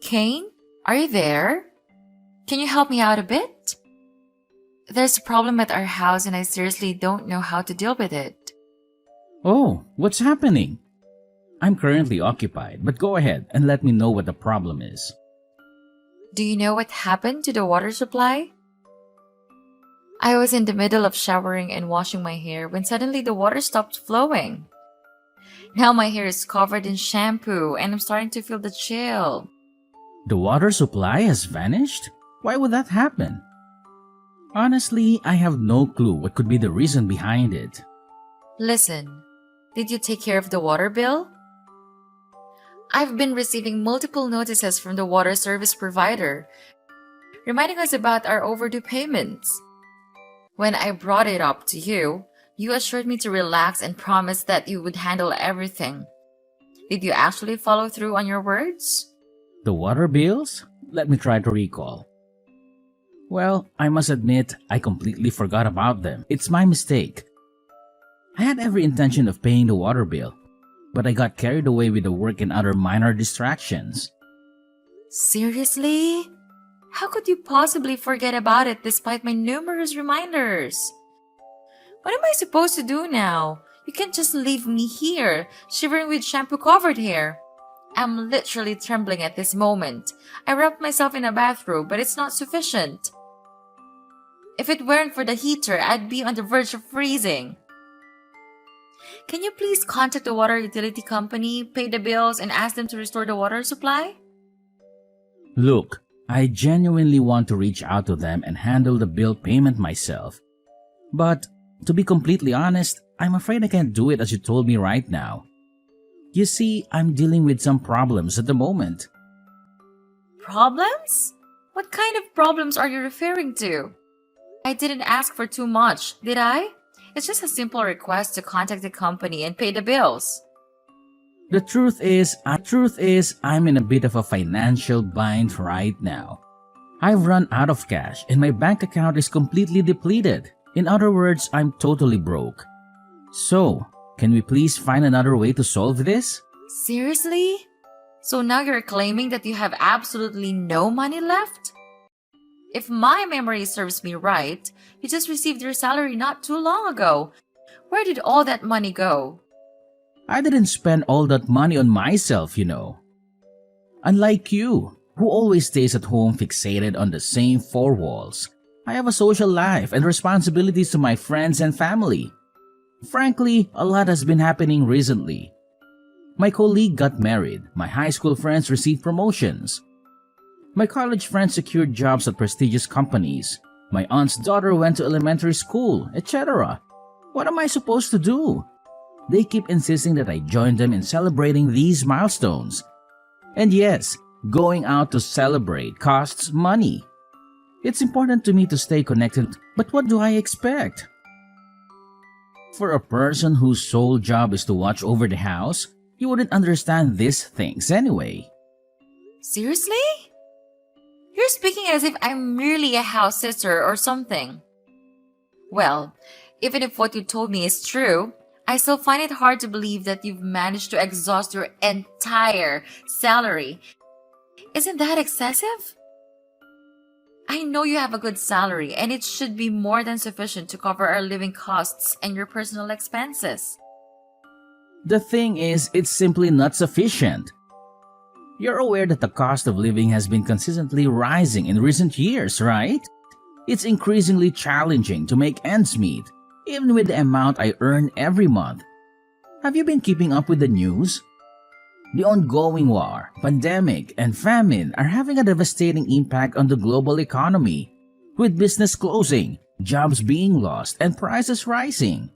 Kane, are you there? Can you help me out a bit? There's a problem at our house and I seriously don't know how to deal with it. Oh, what's happening? I'm currently occupied, but go ahead and let me know what the problem is. Do you know what happened to the water supply? I was in the middle of showering and washing my hair when suddenly the water stopped flowing. Now my hair is covered in shampoo and I'm starting to feel the chill. The water supply has vanished? Why would that happen? Honestly, I have no clue what could be the reason behind it. Listen, did you take care of the water bill? I've been receiving multiple notices from the water service provider, reminding us about our overdue payments. When I brought it up to you, you assured me to relax and promised that you would handle everything. Did you actually follow through on your words? The water bills? Let me try to recall. Well, I must admit, I completely forgot about them. It's my mistake. I had every intention of paying the water bill, but I got carried away with the work and other minor distractions. Seriously? How could you possibly forget about it despite my numerous reminders? What am I supposed to do now? You can't just leave me here, shivering with shampoo-covered hair. I'm literally trembling at this moment. I wrapped myself in a bathrobe, but it's not sufficient. If it weren't for the heater, I'd be on the verge of freezing. Can you please contact the water utility company, pay the bills, and ask them to restore the water supply? Look, I genuinely want to reach out to them and handle the bill payment myself. But, to be completely honest, I'm afraid I can't do it as you told me right now. You see, I'm dealing with some problems at the moment. Problems? What kind of problems are you referring to? I didn't ask for too much, did I? It's just a simple request to contact the company and pay the bills. The truth is, I'm in a bit of a financial bind right now. I've run out of cash and my bank account is completely depleted. In other words, I'm totally broke. So, can we please find another way to solve this? Seriously? So now you're claiming that you have absolutely no money left? If my memory serves me right, you just received your salary not too long ago. Where did all that money go? I didn't spend all that money on myself, you know. Unlike you, who always stays at home fixated on the same four walls, I have a social life and responsibilities to my friends and family. Frankly, a lot has been happening recently. My colleague got married, my high school friends received promotions. My college friends secured jobs at prestigious companies. My aunt's daughter went to elementary school, etc. What am I supposed to do? They keep insisting that I join them in celebrating these milestones. And yes, going out to celebrate costs money. It's important to me to stay connected, but what do I expect? For a person whose sole job is to watch over the house, you wouldn't understand these things anyway. Seriously? You're speaking as if I'm merely a house sitter or something. Well, even if what you told me is true, I still find it hard to believe that you've managed to exhaust your entire salary. Isn't that excessive? I know you have a good salary and it should be more than sufficient to cover our living costs and your personal expenses. The thing is, it's simply not sufficient. You're aware that the cost of living has been consistently rising in recent years, right? It's increasingly challenging to make ends meet, even with the amount I earn every month. Have you been keeping up with the news? The ongoing war, pandemic, and famine are having a devastating impact on the global economy, with business closing, jobs being lost, and prices rising.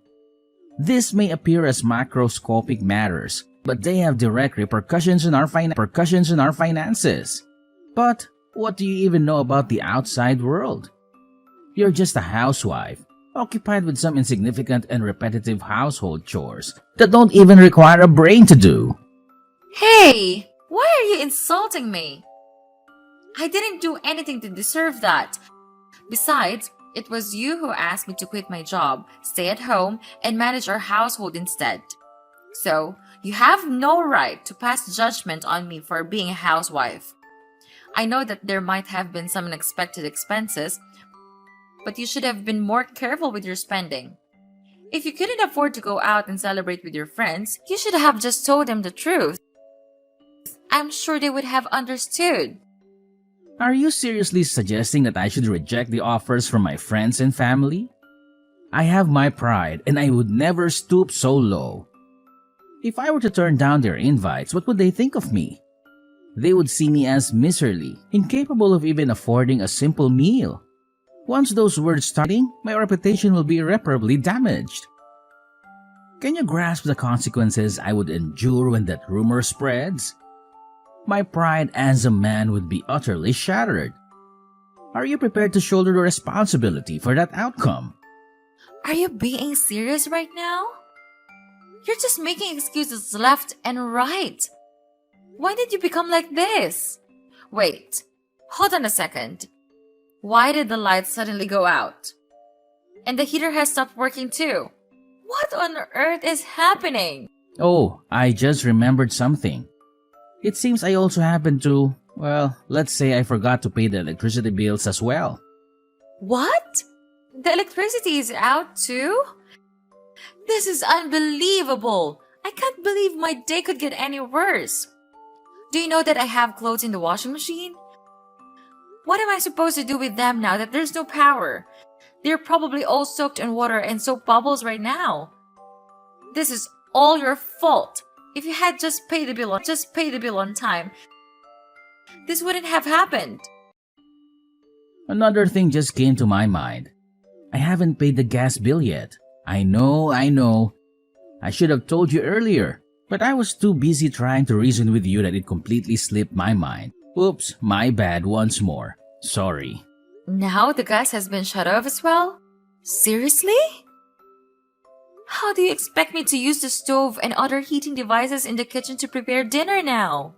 This may appear as macroscopic matters, but they have direct repercussions on our finances. But what do you even know about the outside world? You're just a housewife, occupied with some insignificant and repetitive household chores that don't even require a brain to do. Hey, why are you insulting me? I didn't do anything to deserve that. Besides, it was you who asked me to quit my job, stay at home, and manage our household instead. So, you have no right to pass judgment on me for being a housewife. I know that there might have been some unexpected expenses, but you should have been more careful with your spending. If you couldn't afford to go out and celebrate with your friends, you should have just told them the truth. I'm sure they would have understood. Are you seriously suggesting that I should reject the offers from my friends and family? I have my pride and I would never stoop so low. If I were to turn down their invites, what would they think of me? They would see me as miserly, incapable of even affording a simple meal. Once those words start, my reputation will be irreparably damaged. Can you grasp the consequences I would endure when that rumor spreads? My pride as a man would be utterly shattered. Are you prepared to shoulder the responsibility for that outcome? Are you being serious right now? You're just making excuses left and right. Why did you become like this? Wait, hold on a second. Why did the lights suddenly go out? And the heater has stopped working too. What on earth is happening? Oh, I just remembered something. It seems I also happened to, well, let's say I forgot to pay the electricity bills as well. What? The electricity is out too? This is unbelievable. I can't believe my day could get any worse. Do you know that I have clothes in the washing machine? What am I supposed to do with them now that there's no power? They're probably all soaked in water and soap bubbles right now. This is all your fault. If you had just paid the bill on time, this wouldn't have happened. Another thing just came to my mind. I haven't paid the gas bill yet. I know. I should have told you earlier, but I was too busy trying to reason with you that it completely slipped my mind. Oops, my bad once more. Sorry. Now the gas has been shut off as well? Seriously? How do you expect me to use the stove and other heating devices in the kitchen to prepare dinner now?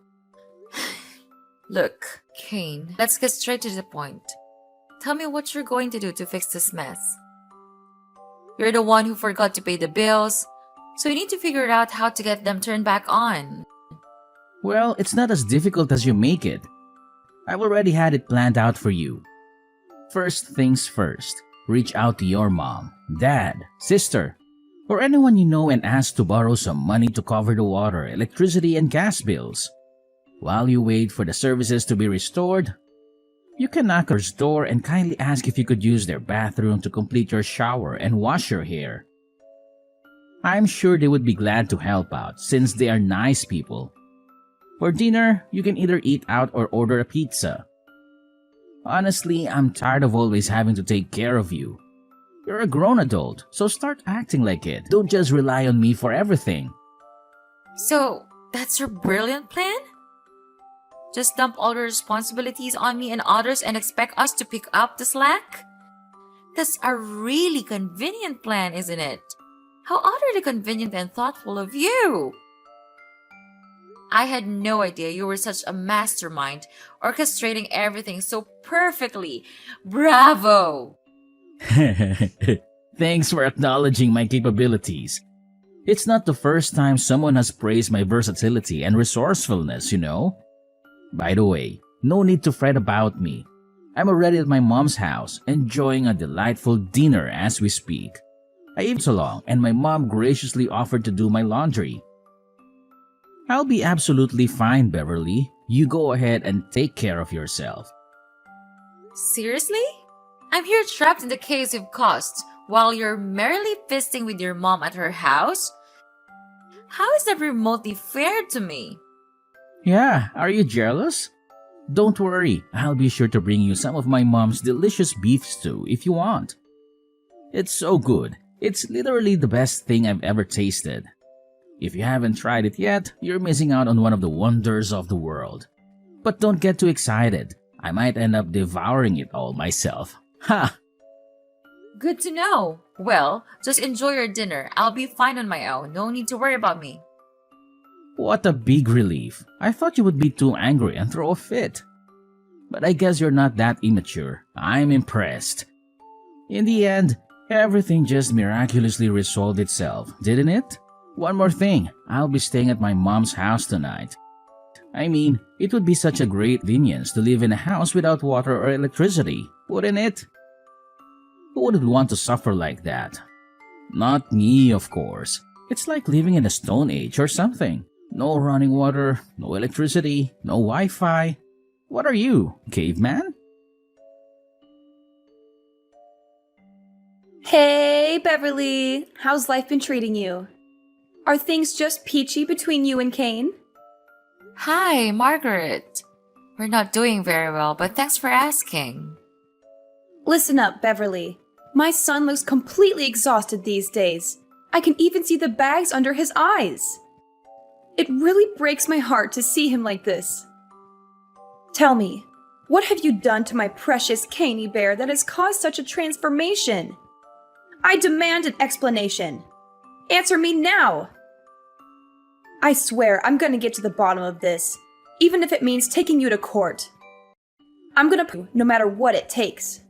Look, Kane, let's get straight to the point. Tell me what you're going to do to fix this mess. You're the one who forgot to pay the bills, so you need to figure out how to get them turned back on. Well, it's not as difficult as you make it. I've already had it planned out for you. First things first, reach out to your mom, dad, sister, or anyone you know and ask to borrow some money to cover the water, electricity, and gas bills. While you wait for the services to be restored, you can knock on their door and kindly ask if you could use their bathroom to complete your shower and wash your hair. I'm sure they would be glad to help out since they are nice people. For dinner, you can either eat out or order a pizza. Honestly, I'm tired of always having to take care of you. You're a grown adult, so start acting like it. Don't just rely on me for everything. So, that's your brilliant plan? Just dump all the responsibilities on me and others and expect us to pick up the slack? That's a really convenient plan, isn't it? How utterly convenient and thoughtful of you! I had no idea you were such a mastermind, orchestrating everything so perfectly. Bravo! Thanks for acknowledging my capabilities. It's not the first time someone has praised my versatility and resourcefulness, you know? By the way, no need to fret about me. I'm already at my mom's house, enjoying a delightful dinner as we speak. I even so long, and my mom graciously offered to do my laundry. I'll be absolutely fine, Beverly. You go ahead and take care of yourself. Seriously? I'm here trapped in the caves you've caused while you're merrily feasting with your mom at her house? How is that remotely fair to me? Yeah, are you jealous? Don't worry, I'll be sure to bring you some of my mom's delicious beef stew if you want. It's so good. It's literally the best thing I've ever tasted. If you haven't tried it yet, you're missing out on one of the wonders of the world. But don't get too excited. I might end up devouring it all myself. Ha! Good to know. Well, just enjoy your dinner. I'll be fine on my own. No need to worry about me. What a big relief. I thought you would be too angry and throw a fit. But I guess you're not that immature. I'm impressed. In the end, everything just miraculously resolved itself, didn't it? One more thing, I'll be staying at my mom's house tonight. I mean, it would be such a great convenience to live in a house without water or electricity, wouldn't it? Who wouldn't want to suffer like that? Not me, of course. It's like living in a stone age or something. No running water, no electricity, no Wi-Fi. What are you, caveman? Hey, Beverly. How's life been treating you? Are things just peachy between you and Kane? Hi, Margaret. We're not doing very well, but thanks for asking. Listen up, Beverly. My son looks completely exhausted these days. I can even see the bags under his eyes. It really breaks my heart to see him like this. Tell me, what have you done to my precious Caney bear that has caused such a transformation? I demand an explanation. Answer me now! I swear I'm gonna get to the bottom of this, even if it means taking you to court. I'm gonna prove no matter what it takes.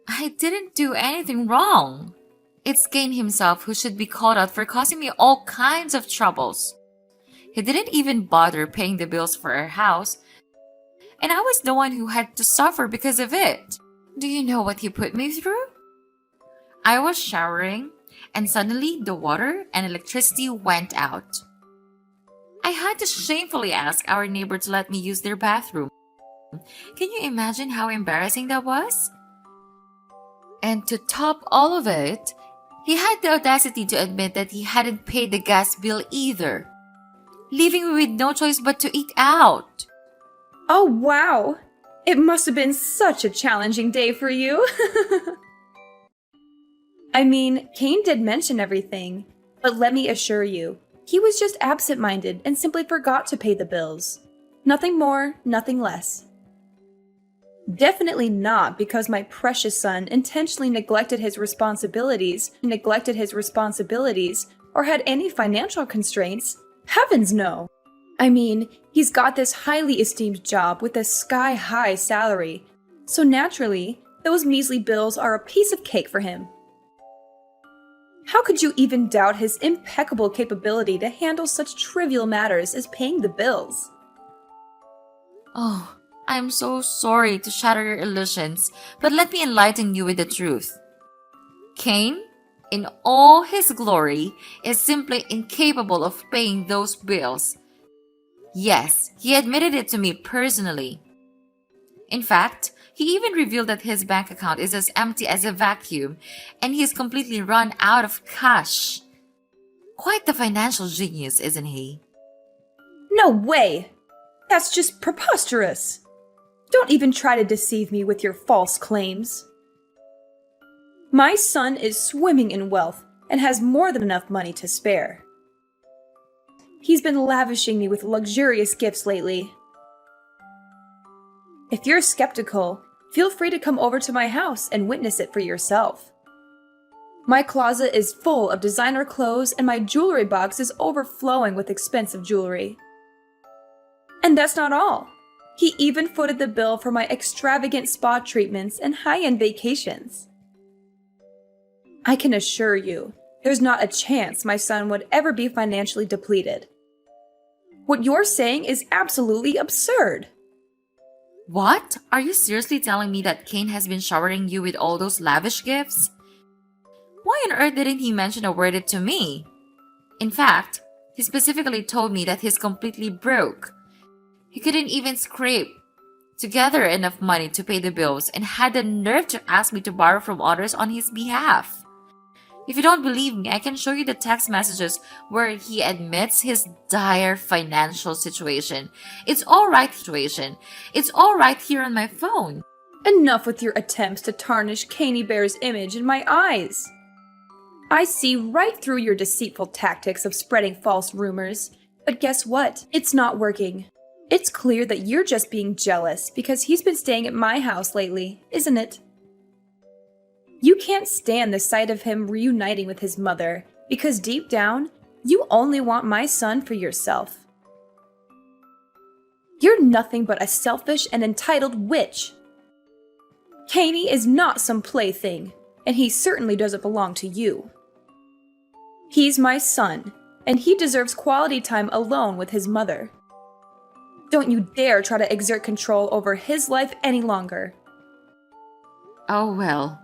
I didn't do anything wrong. It's Kane himself who should be called out for causing me all kinds of troubles. He didn't even bother paying the bills for our house, and I was the one who had to suffer because of it. Do you know what he put me through? I was showering, and suddenly the water and electricity went out. I had to shamefully ask our neighbor to let me use their bathroom. Can you imagine how embarrassing that was? And to top all of it, he had the audacity to admit that he hadn't paid the gas bill either, leaving me with no choice but to eat out. Oh, wow! It must have been such a challenging day for you. I mean, Kane did mention everything, but let me assure you, he was just absent-minded and simply forgot to pay the bills. Nothing more, nothing less. Definitely not because my precious son intentionally neglected his responsibilities, or had any financial constraints. Heavens no! I mean, he's got this highly esteemed job with a sky-high salary, so naturally, those measly bills are a piece of cake for him. How could you even doubt his impeccable capability to handle such trivial matters as paying the bills? Oh, I'm so sorry to shatter your illusions, but let me enlighten you with the truth. Kane, in all his glory, is simply incapable of paying those bills. Yes, he admitted it to me personally. In fact, he even revealed that his bank account is as empty as a vacuum and he's completely run out of cash. Quite the financial genius, isn't he? No way! That's just preposterous! Don't even try to deceive me with your false claims. My son is swimming in wealth and has more than enough money to spare. He's been lavishing me with luxurious gifts lately. If you're skeptical, feel free to come over to my house and witness it for yourself. My closet is full of designer clothes and my jewelry box is overflowing with expensive jewelry. And that's not all. He even footed the bill for my extravagant spa treatments and high-end vacations. I can assure you, there's not a chance my son would ever be financially depleted. What you're saying is absolutely absurd. What? Are you seriously telling me that Kane has been showering you with all those lavish gifts? Why on earth didn't he mention a word to me? In fact, he specifically told me that he's completely broke. He couldn't even scrape together enough money to pay the bills and had the nerve to ask me to borrow from others on his behalf. If you don't believe me, I can show you the text messages where he admits his dire financial situation. It's all right here on my phone. Enough with your attempts to tarnish Caney Bear's image in my eyes. I see right through your deceitful tactics of spreading false rumors. But guess what? It's not working. It's clear that you're just being jealous because he's been staying at my house lately, isn't it? You can't stand the sight of him reuniting with his mother because deep down, you only want my son for yourself. You're nothing but a selfish and entitled witch. Caney is not some plaything, and he certainly doesn't belong to you. He's my son, and he deserves quality time alone with his mother. Don't you dare try to exert control over his life any longer. Oh well.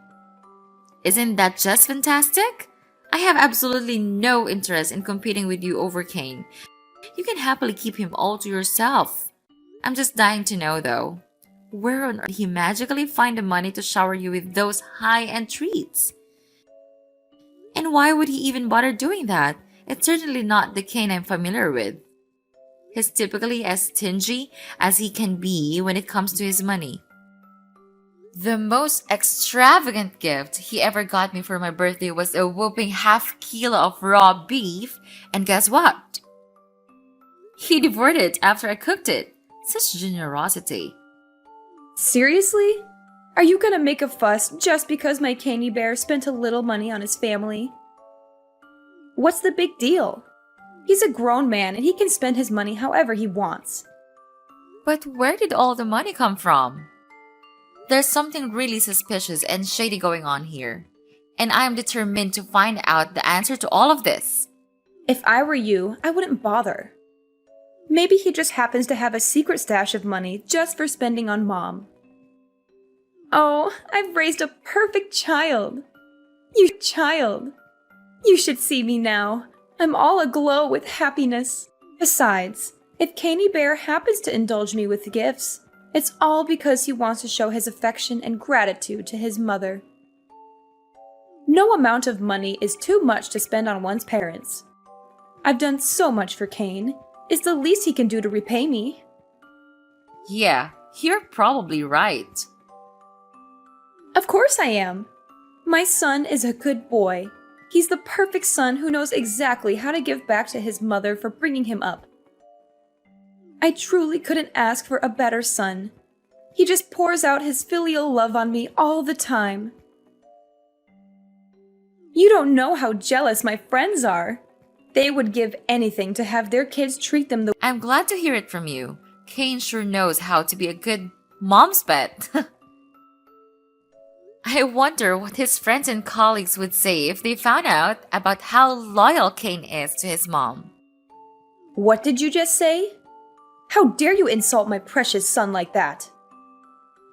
Isn't that just fantastic? I have absolutely no interest in competing with you over Kane. You can happily keep him all to yourself. I'm just dying to know though, where on earth did he magically find the money to shower you with those high-end treats? And why would he even bother doing that? It's certainly not the Kane I'm familiar with. He's typically as stingy as he can be when it comes to his money. The most extravagant gift he ever got me for my birthday was a whopping half-kilo of raw beef, and guess what? He devoured it after I cooked it. Such generosity. Seriously? Are you gonna make a fuss just because my candy bear spent a little money on his family? What's the big deal? He's a grown man and he can spend his money however he wants. But where did all the money come from? There's something really suspicious and shady going on here, and I am determined to find out the answer to all of this. If I were you, I wouldn't bother. Maybe he just happens to have a secret stash of money just for spending on Mom. Oh, I've raised a perfect child. You child. You should see me now. I'm all aglow with happiness. Besides, if Caney Bear happens to indulge me with gifts, it's all because he wants to show his affection and gratitude to his mother. No amount of money is too much to spend on one's parents. I've done so much for Kane. It's the least he can do to repay me. Yeah, you're probably right. Of course I am. My son is a good boy. He's the perfect son who knows exactly how to give back to his mother for bringing him up. I truly couldn't ask for a better son. He just pours out his filial love on me all the time. You don't know how jealous my friends are. They would give anything to have their kids treat them the way. I'm glad to hear it from you. Kane sure knows how to be a good mom's pet. I wonder what his friends and colleagues would say if they found out about how loyal Kane is to his mom. What did you just say? How dare you insult my precious son like that?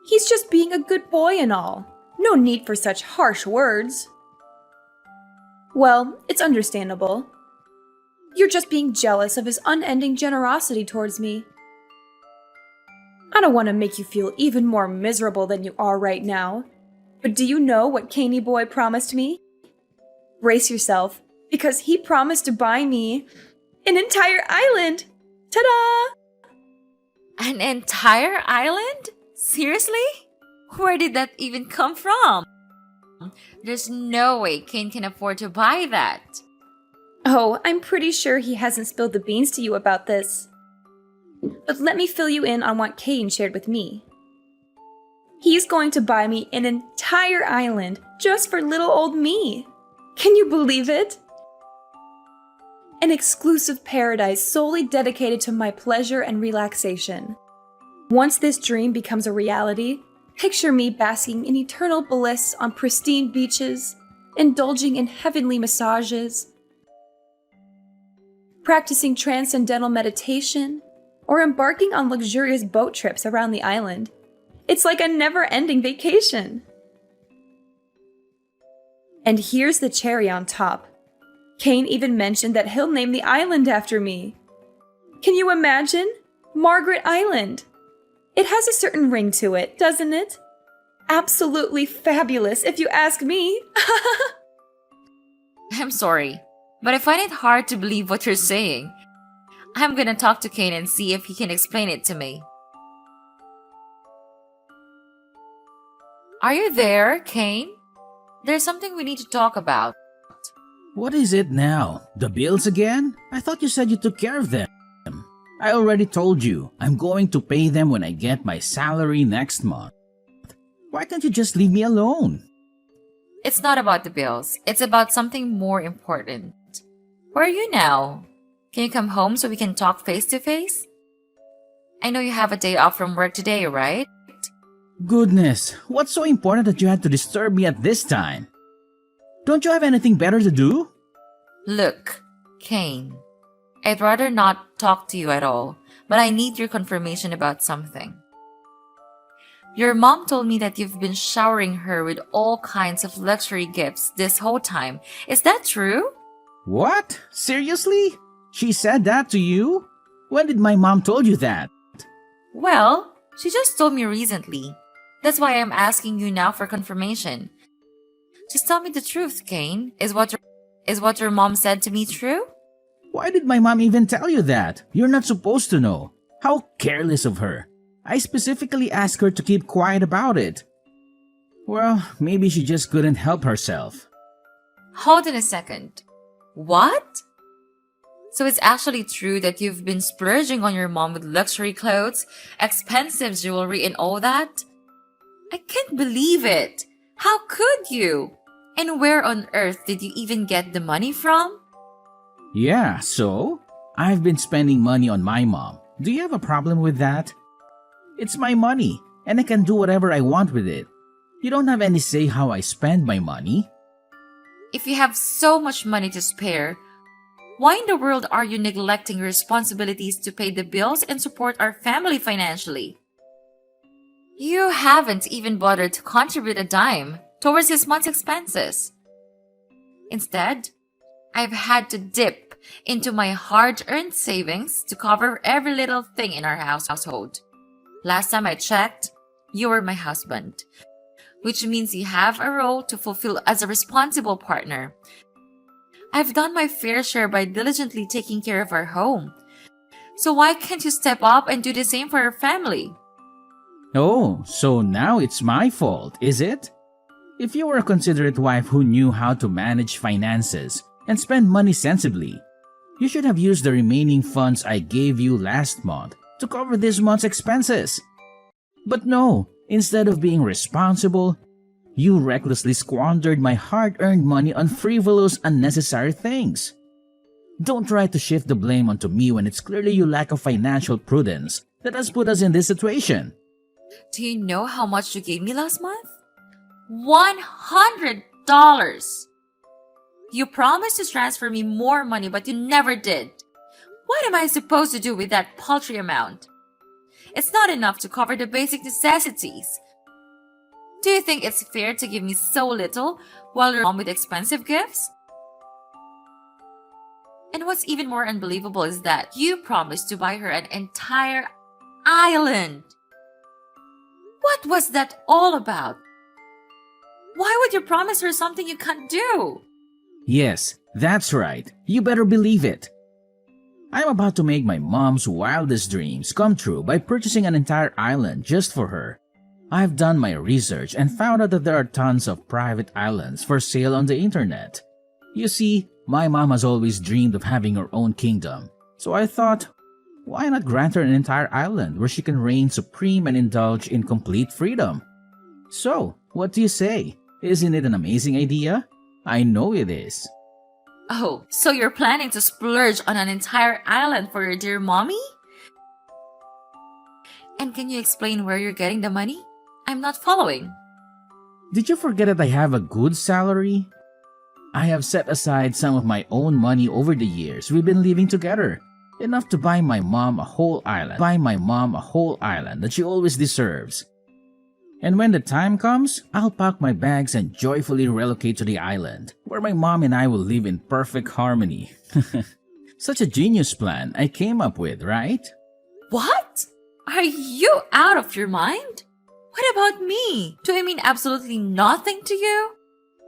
He's just being a good boy and all. No need for such harsh words. Well, it's understandable. You're just being jealous of his unending generosity towards me. I don't want to make you feel even more miserable than you are right now. But do you know what Caney Boy promised me? Brace yourself, because he promised to buy me an entire island! Ta-da! An entire island? Seriously? Where did that even come from? There's no way Kane can afford to buy that. Oh, I'm pretty sure he hasn't spilled the beans to you about this. But let me fill you in on what Kane shared with me. He's going to buy me an entire island just for little old me. Can you believe it? An exclusive paradise solely dedicated to my pleasure and relaxation. Once this dream becomes a reality, picture me basking in eternal bliss on pristine beaches, indulging in heavenly massages, practicing transcendental meditation, or embarking on luxurious boat trips around the island. It's like a never-ending vacation. And here's the cherry on top. Kane even mentioned that he'll name the island after me. Can you imagine? Margaret Island. It has a certain ring to it, doesn't it? Absolutely fabulous, if you ask me. I'm sorry, but I find it hard to believe what you're saying. I'm gonna talk to Kane and see if he can explain it to me. Are you there, Kane? There's something we need to talk about. What is it now? The bills again? I thought you said you took care of them. I already told you, I'm going to pay them when I get my salary next month. Why can't you just leave me alone? It's not about the bills. It's about something more important. Where are you now? Can you come home so we can talk face to face? I know you have a day off from work today, right? Goodness, what's so important that you had to disturb me at this time? Don't you have anything better to do? Look, Kane. I'd rather not talk to you at all, but I need your confirmation about something. Your mom told me that you've been showering her with all kinds of luxury gifts this whole time. Is that true? What? Seriously? She said that to you? When did my mom told you that? Well, she just told me recently. That's why I'm asking you now for confirmation. Just tell me the truth, Kane. Is what your mom said to me true? Why did my mom even tell you that? You're not supposed to know. How careless of her. I specifically asked her to keep quiet about it. Well, maybe she just couldn't help herself. Hold on a second. What? So it's actually true that you've been splurging on your mom with luxury clothes, expensive jewelry, and all that? I can't believe it. How could you? And where on earth did you even get the money from? Yeah, so? I've been spending money on my mom. Do you have a problem with that? It's my money, and I can do whatever I want with it. You don't have any say how I spend my money. If you have so much money to spare, why in the world are you neglecting your responsibilities to pay the bills and support our family financially? You haven't even bothered to contribute a dime towards this month's expenses. Instead, I've had to dip into my hard-earned savings to cover every little thing in our household. Last time I checked, you were my husband, which means you have a role to fulfill as a responsible partner. I've done my fair share by diligently taking care of our home. So why can't you step up and do the same for our family? Oh, so now it's my fault, is it? If you were a considerate wife who knew how to manage finances and spend money sensibly, you should have used the remaining funds I gave you last month to cover this month's expenses. But no, instead of being responsible, you recklessly squandered my hard-earned money on frivolous, unnecessary things. Don't try to shift the blame onto me when it's clearly your lack of financial prudence that has put us in this situation. Do you know how much you gave me last month? $100! You promised to transfer me more money, but you never did. What am I supposed to do with that paltry amount? It's not enough to cover the basic necessities. Do you think it's fair to give me so little while you're home with expensive gifts? And what's even more unbelievable is that you promised to buy her an entire island. What was that all about? Why would you promise her something you can't do? Yes, that's right. You better believe it. I'm about to make my mom's wildest dreams come true by purchasing an entire island just for her. I've done my research and found out that there are tons of private islands for sale on the internet. You see, my mom has always dreamed of having her own kingdom, so I thought, why not grant her an entire island where she can reign supreme and indulge in complete freedom? So, what do you say? Isn't it an amazing idea? I know it is. Oh, so you're planning to splurge on an entire island for your dear mommy? And can you explain where you're getting the money? I'm not following. Did you forget that I have a good salary? I have set aside some of my own money over the years we've been living together. Enough to buy my mom a whole island. That she always deserves. And when the time comes, I'll pack my bags and joyfully relocate to the island, where my mom and I will live in perfect harmony. Such a genius plan I came up with, right? What? Are you out of your mind? What about me? Do I mean absolutely nothing to you?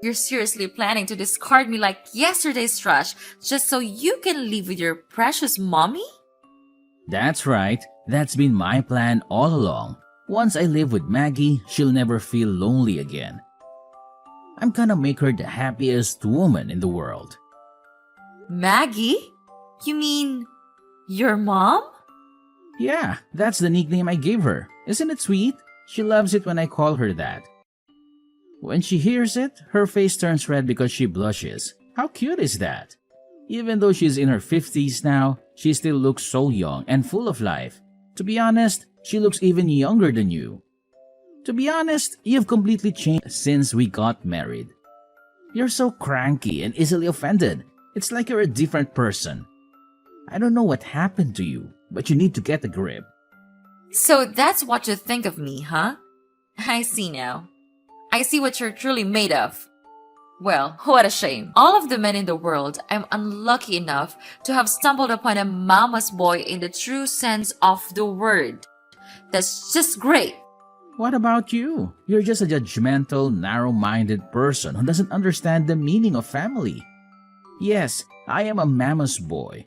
You're seriously planning to discard me like yesterday's trash just so you can live with your precious mommy? That's right. That's been my plan all along. Once I live with Maggie, she'll never feel lonely again. I'm gonna make her the happiest woman in the world. Maggie? You mean your mom? Yeah, that's the nickname I gave her. Isn't it sweet? She loves it when I call her that. When she hears it, her face turns red because she blushes. How cute is that? Even though she's in her 50s now, she still looks so young and full of life. To be honest, she looks even younger than you. To be honest, you've completely changed since we got married. You're so cranky and easily offended. It's like you're a different person. I don't know what happened to you, but you need to get a grip. So that's what you think of me, huh? I see now. I see what you're truly made of. Well, what a shame. All of the men in the world, I'm unlucky enough to have stumbled upon a mama's boy in the true sense of the word. That's just great. What about you? You're just a judgmental, narrow-minded person who doesn't understand the meaning of family. Yes, I am a mama's boy.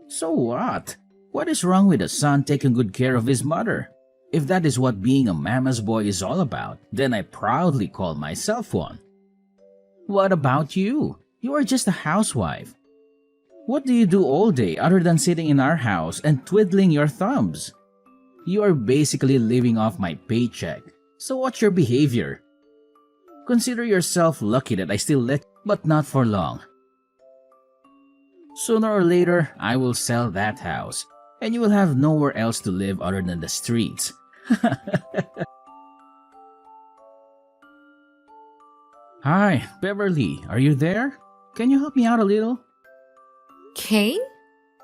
So what? What is wrong with a son taking good care of his mother? If that is what being a mama's boy is all about, then I proudly call myself one. What about you? You are just a housewife. What do you do all day other than sitting in our house and twiddling your thumbs? You are basically living off my paycheck. So what's your behavior? Consider yourself lucky that I still let you, but not for long. Sooner or later, I will sell that house, and you will have nowhere else to live other than the streets. Hi, Beverly, are you there? Can you help me out a little? Kane?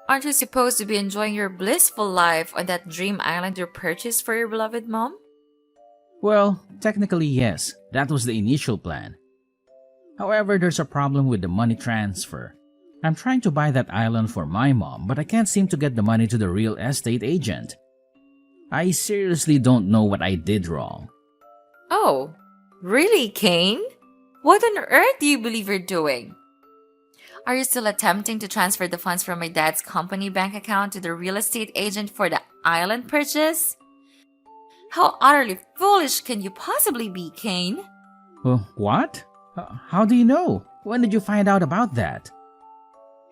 Aren't you supposed to be enjoying your blissful life on that dream island you purchased for your beloved mom? Well, technically yes, that was the initial plan. However, there's a problem with the money transfer. I'm trying to buy that island for my mom, but I can't seem to get the money to the real estate agent. I seriously don't know what I did wrong. Oh, really, Kane? What on earth do you believe you're doing? Are you still attempting to transfer the funds from my dad's company bank account to the real estate agent for the island purchase? How utterly foolish can you possibly be, Kane? What? How do you know? When did you find out about that?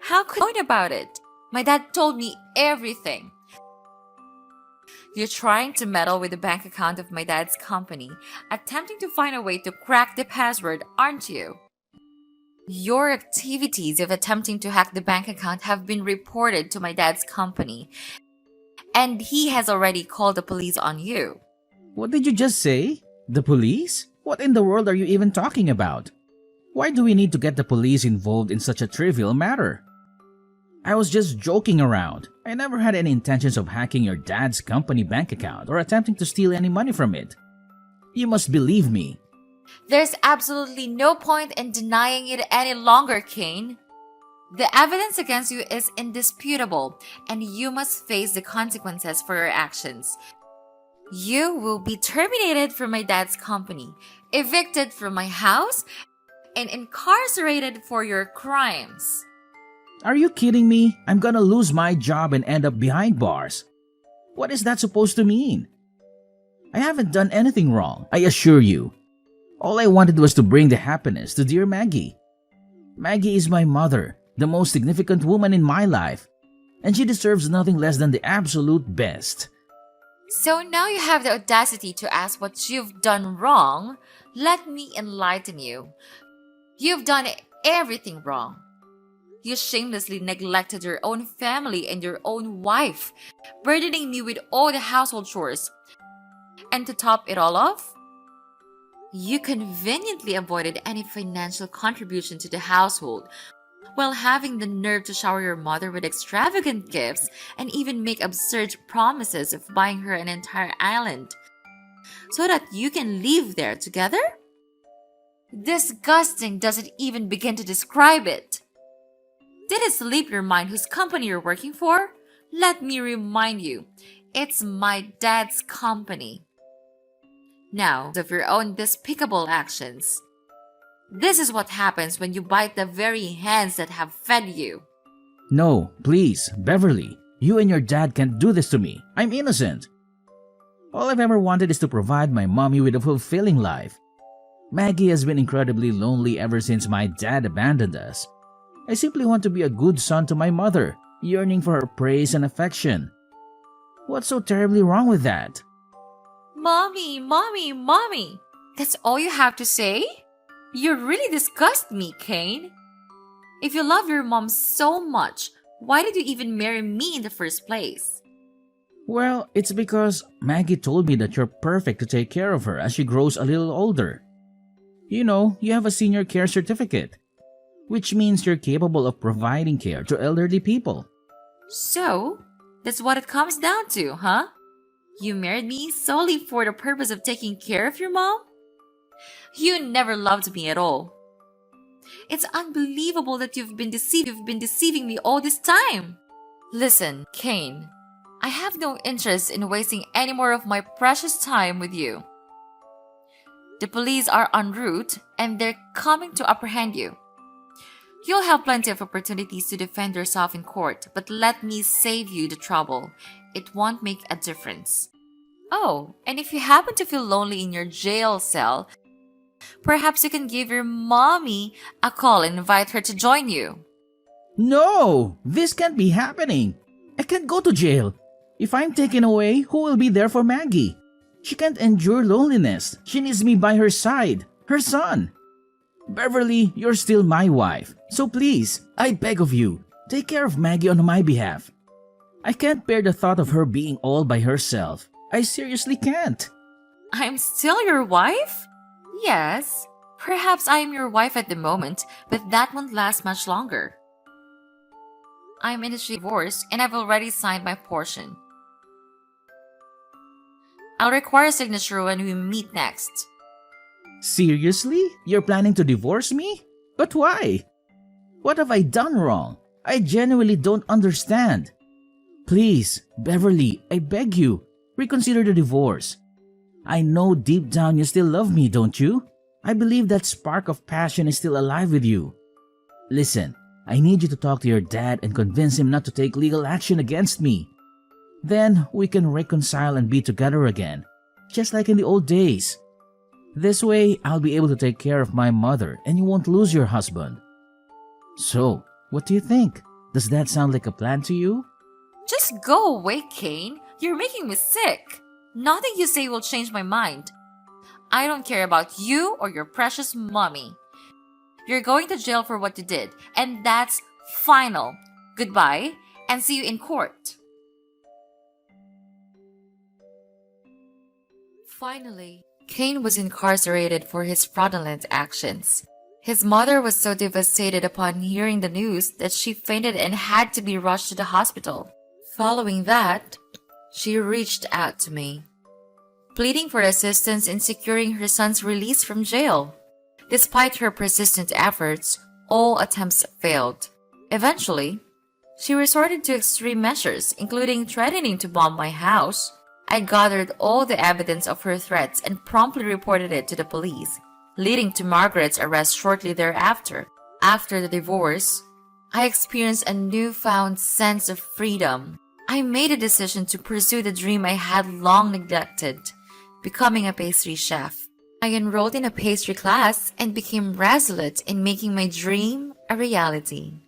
How could I know about it? My dad told me everything. You're trying to meddle with the bank account of my dad's company, attempting to find a way to crack the password, aren't you? Your activities of attempting to hack the bank account have been reported to my dad's company, and he has already called the police on you. What did you just say? The police? What in the world are you even talking about? Why do we need to get the police involved in such a trivial matter? I was just joking around. I never had any intentions of hacking your dad's company bank account or attempting to steal any money from it. You must believe me. There's absolutely no point in denying it any longer, Kane. The evidence against you is indisputable, and you must face the consequences for your actions. You will be terminated from my dad's company, evicted from my house, and incarcerated for your crimes. Are you kidding me? I'm gonna lose my job and end up behind bars. What is that supposed to mean? I haven't done anything wrong, I assure you. All I wanted was to bring the happiness to dear Maggie. Maggie is my mother, the most significant woman in my life, and she deserves nothing less than the absolute best. So now you have the audacity to ask what you've done wrong. Let me enlighten you. You've done everything wrong. You shamelessly neglected your own family and your own wife, burdening me with all the household chores. And to top it all off, you conveniently avoided any financial contribution to the household, while having the nerve to shower your mother with extravagant gifts and even make absurd promises of buying her an entire island, so that you can live there together? Disgusting doesn't even begin to describe it. Did it slip your mind whose company you're working for? Let me remind you, it's my dad's company. Now, of your own despicable actions. This is what happens when you bite the very hands that have fed you. No, please, Beverly. You and your dad can't do this to me. I'm innocent. All I've ever wanted is to provide my mommy with a fulfilling life. Maggie has been incredibly lonely ever since my dad abandoned us. I simply want to be a good son to my mother, yearning for her praise and affection. What's so terribly wrong with that? Mommy, mommy, mommy. That's all you have to say? You really disgust me, Kane. If you love your mom so much, why did you even marry me in the first place? Well, it's because Maggie told me that you're perfect to take care of her as she grows a little older. You know, you have a senior care certificate, which means you're capable of providing care to elderly people. So, that's what it comes down to, huh? You married me solely for the purpose of taking care of your mom? You never loved me at all. It's unbelievable that you've been deceiving me all this time. Listen, Kane, I have no interest in wasting any more of my precious time with you. The police are en route and they're coming to apprehend you. You'll have plenty of opportunities to defend yourself in court, but let me save you the trouble. It won't make a difference. Oh, and if you happen to feel lonely in your jail cell, perhaps you can give your mommy a call and invite her to join you. No! This can't be happening! I can't go to jail! If I'm taken away, who will be there for Maggie? She can't endure loneliness. She needs me by her side. Her son. Beverly, you're still my wife. So please, I beg of you, take care of Maggie on my behalf. I can't bear the thought of her being all by herself. I seriously can't. I'm still your wife? Yes. Perhaps I am your wife at the moment, but that won't last much longer. I'm in a divorce and I've already signed my portion. I'll require a signature when we meet next. Seriously? You're planning to divorce me? But why? What have I done wrong? I genuinely don't understand. Please, Beverly, I beg you, reconsider the divorce. I know deep down you still love me, don't you? I believe that spark of passion is still alive with you. Listen, I need you to talk to your dad and convince him not to take legal action against me. Then we can reconcile and be together again, just like in the old days. This way, I'll be able to take care of my mother and you won't lose your husband. So, what do you think? Does that sound like a plan to you? Just go away, Kane. You're making me sick. Nothing you say will change my mind. I don't care about you or your precious mommy. You're going to jail for what you did, and that's final. Goodbye, and see you in court. Finally, Kane was incarcerated for his fraudulent actions. His mother was so devastated upon hearing the news that she fainted and had to be rushed to the hospital. Following that, she reached out to me, pleading for assistance in securing her son's release from jail. Despite her persistent efforts, all attempts failed. Eventually, she resorted to extreme measures, including threatening to bomb my house. I gathered all the evidence of her threats and promptly reported it to the police, leading to Margaret's arrest shortly thereafter. After the divorce, I experienced a newfound sense of freedom. I made a decision to pursue the dream I had long neglected, becoming a pastry chef. I enrolled in a pastry class and became resolute in making my dream a reality.